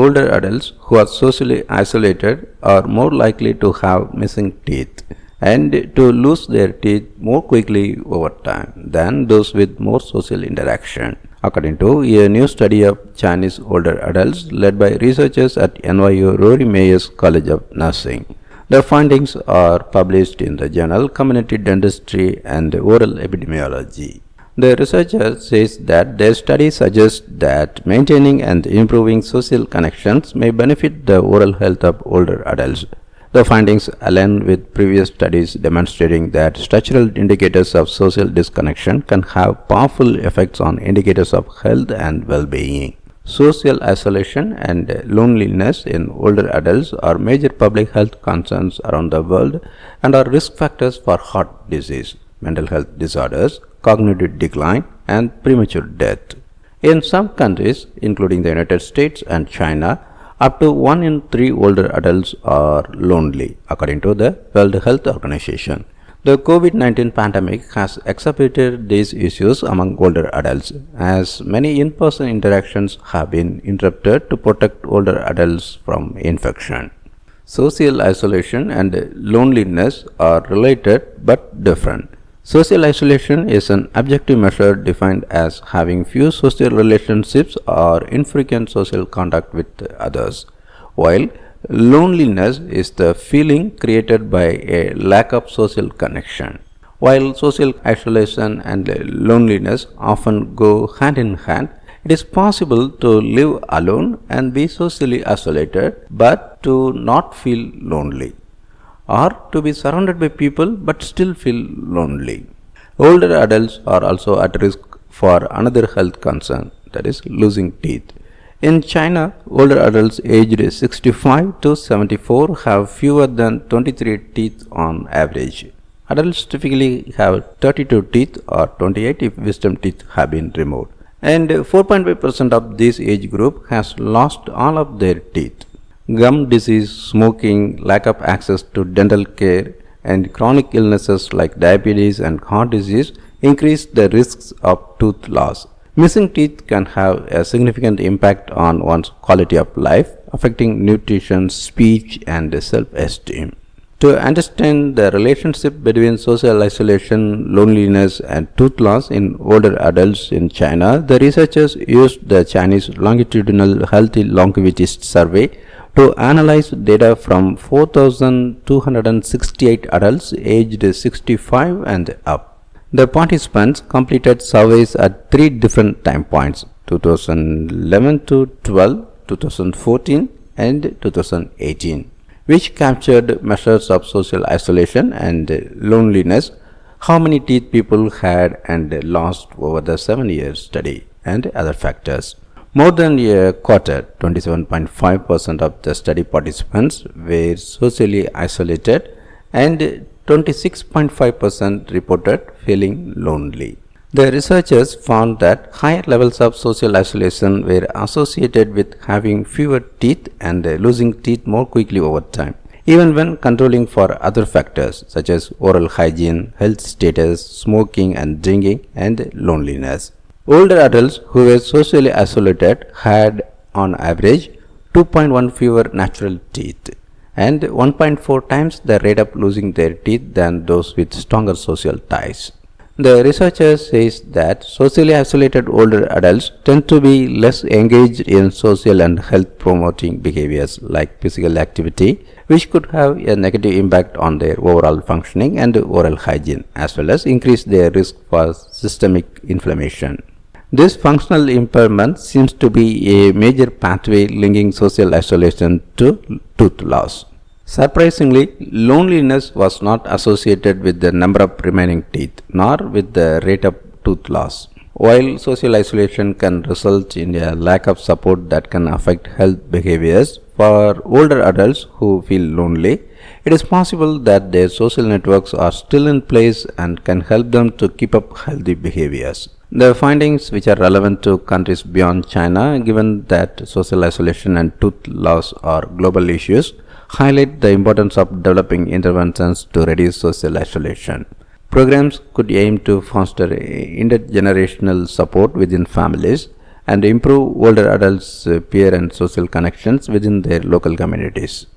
older adults who are socially isolated are more likely to have missing teeth and to lose their teeth more quickly over time than those with more social interaction, according to a new study of Chinese older adults led by researchers at NYU Rory Meyers College of Nursing. The findings are published in the journal Community Dentistry and Oral Epidemiology. The researcher says that their study suggests that maintaining and improving social connections may benefit the oral health of older adults. The findings align with previous studies demonstrating that structural indicators of social disconnection can have powerful effects on indicators of health and well-being. Social isolation and loneliness in older adults are major public health concerns around the world and are risk factors for heart disease, mental health disorders, cognitive decline, and premature death. In some countries, including the United States and China, up to 1 in 3 older adults are lonely, according to the World Health Organization. The COVID-19 pandemic has exacerbated these issues among older adults, as many in-person interactions have been interrupted to protect older adults from infection. Social isolation and loneliness are related but different. Social isolation is an objective measure defined as having few social relationships or infrequent social contact with others, while loneliness is the feeling created by a lack of social connection. While social isolation and loneliness often go hand in hand, it is possible to live alone and be socially isolated but to not feel lonely, or to be surrounded by people but still feel lonely. Older adults are also at risk for another health concern, that is, losing teeth. In China, older adults aged 65 to 74 have fewer than 23 teeth on average. Adults typically have 32 teeth or 28 if wisdom teeth have been removed. And 4.5% of this age group has lost all of their teeth. Gum disease, smoking, lack of access to dental care, and chronic illnesses like diabetes and heart disease increase the risks of tooth loss. Missing teeth can have a significant impact on one's quality of life, affecting nutrition, speech, and self-esteem. To understand the relationship between social isolation, loneliness, and tooth loss in older adults in China, the researchers used the Chinese Longitudinal Healthy Longevity Survey to analyze data from 4,268 adults aged 65 and up. The participants completed surveys at 3 different time points: 2011 to 12, 2014, and 2018, which captured measures of social isolation and loneliness, how many teeth people had and lost over the 7-year study, and other factors. More than a quarter, 27.5% of the study participants were socially isolated and 26.5% reported feeling lonely. The researchers found that higher levels of social isolation were associated with having fewer teeth and losing teeth more quickly over time, even when controlling for other factors such as oral hygiene, health status, smoking and drinking, and loneliness. Older adults who were socially isolated had, on average, 2.1 fewer natural teeth and 1.4 times the rate of losing their teeth than those with stronger social ties. The researcher says that socially isolated older adults tend to be less engaged in social and health promoting behaviors like physical activity, which could have a negative impact on their overall functioning and oral hygiene, as well as increase their risk for systemic inflammation. This functional impairment seems to be a major pathway linking social isolation to tooth loss. Surprisingly, loneliness was not associated with the number of remaining teeth, nor with the rate of tooth loss. While social isolation can result in a lack of support that can affect health behaviors, for older adults who feel lonely, it is possible that their social networks are still in place and can help them to keep up healthy behaviors. The findings, which are relevant to countries beyond China, given that social isolation and tooth loss are global issues, highlight the importance of developing interventions to reduce social isolation. Programs could aim to foster intergenerational support within families and improve older adults' peer and social connections within their local communities.